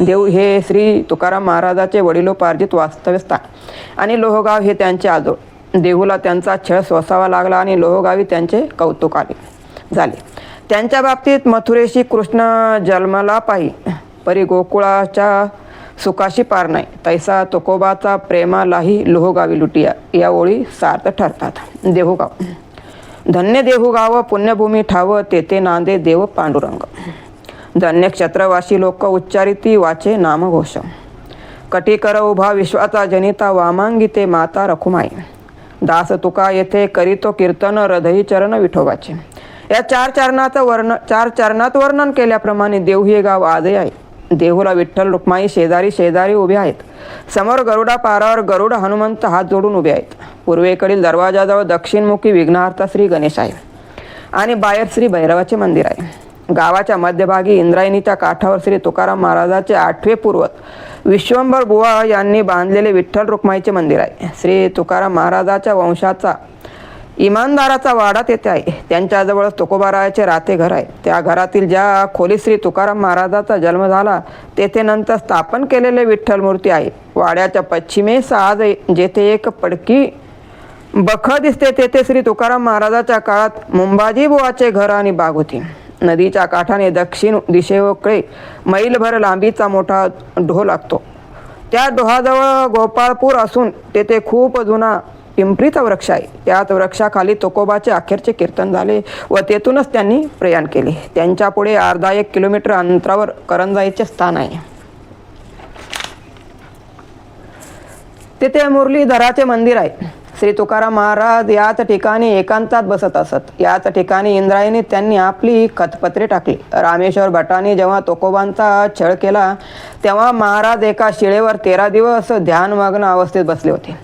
देहू हे श्री तुकाराम महाराजाचे वडिलोपार्जित वास्तव्यस्थान आणि लोहगाव हे त्यांचे आजोळ. देहूला त्यांचा छळ सोसावा लागला आणि लोहगावी त्यांचे कौतुक झाले. त्यांच्या बाबतीत मथुरेशी कृष्ण जन्मला पाही, परी गोकुळाच्या सुखाशी पार नाही, तैसा तुकोबाचा प्रेमालाही लोहगावी लुटिया, या ओळी सार्थ ठरतात. देहूगाव. धन्य देहूगाव पुण्यभूमी ठाव, तेथे नांदे देव पांडुरंग. धन्य क्षत्रवासी लोक उच्चारिती वाचे नामघोष. कटी कर उभा विश्वाचा जनिता, वामांगी ते माता रखुमाई. दास तुका येथे करीतो कीर्तन, हृदयी चरण विठोबाचे. या चार चरणात वर्णन केल्याप्रमाणे देहू हे गाव आजही आहे. देहूला विठ्ठल रुक्माई शेजारी उभे आहेत. समोर गरुडा पारावर गरुड हनुमंत हात जोडून उभे आहेत. पूर्वेकडील दरवाजाजवळ दक्षिणमुखी विघ्नहर्ता श्री गणेश आहे आणि बाहेर श्री भैरवाचे मंदिर आहे. गावाच्या मध्यभागी इंद्रायणीच्या काठावर श्री तुकाराम महाराजाचे 8वे पूर्वज विश्वंभर बुवा यांनी बांधलेले विठ्ठल रुक्माईचे मंदिर आहे. श्री तुकाराम महाराजाच्या वंशाचा इमानदाराचा वाडा तेथे आहे. त्यांच्याजवळ तुकोबारायाचे राहते घर आहे. त्या घरातील ज्या खोलीत श्री तुकाराम महाराजाचा जन्म झाला तेथे नंतर स्थापन केलेले विठ्ठल मूर्ती आहे. वाड्याच्या पश्चिमेस आज जेथे एक पडकी बखळ दिसते तेथे श्री तुकाराम महाराजाच्या काळात मुंबाजी बुवाचे घर आणि बाग होती. नदीच्या काठाने दक्षिण दिशेकडे मैलभर लांबीचा मोठा डोह लागतो. त्या डोहाजवळ गोपाळपूर असून तेथे खूप जुना पिंपरीचा वृक्ष आहे. त्याच वृक्षाखाली तुकोबाचे अखेरचे कीर्तन झाले व तेथूनच त्यांनी प्रयाण केले. त्यांच्या पुढे अर्धा 1 किलोमीटर अंतरावर करंजाईचे स्थान आहे. तेथे मुरलीधराचे मंदिर आहे. श्री तुकाराम महाराज याच ठिकाणी एकांतात बसत असत. याच ठिकाणी इंद्रायणीत त्यांनी आपली खतपत्रे टाकली. रामेश्वर भटांनी जेव्हा तुकोबांचा छळ केला तेव्हा महाराज एका शिळेवर 13 दिवस ध्यानमग्न अवस्थेत बसले होते.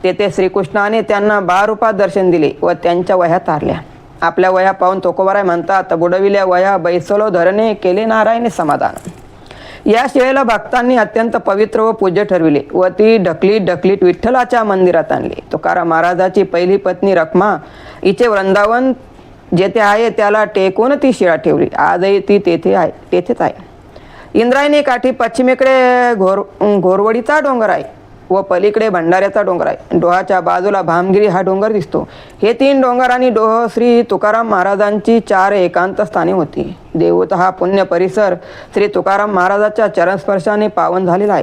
तेथे श्रीकृष्णाने त्यांना बाळरूपात दर्शन दिले व त्यांच्या वह्या तारल्या. आपल्या वह्या पाहून तुकोबाराय म्हणतात, बुडविल्या वह्या बैसलो धरणे, केले नारायणे समाधान. या शिळेला भक्तांनी अत्यंत पवित्र व पूज्य ठरविले व ती ढकलीत विठ्ठलाच्या मंदिरात आणली. तुकाराम महाराजाची पहिली पत्नी रखमा हिचे वृंदावन जेथे आहे त्याला टेकून ती शिळा ठेवली. आजही ती तेथेच आहे. इंद्रायणी काठी पश्चिमेकडे घोरवडीचा डोंगर आहे व पलीकडे भंडाऱ्याचा डोंगर आहे. डोहाच्या बाजूला भामगिरी हा डोंगर दिसतो. हे 3 डोंगर आणि डोह श्री तुकाराम महाराजांची 4 एकांत स्थाने होती. देहूत हा पुण्य परिसर श्री तुकाराम महाराजाच्या चरणस्पर्शाने पावन झालेला आहे.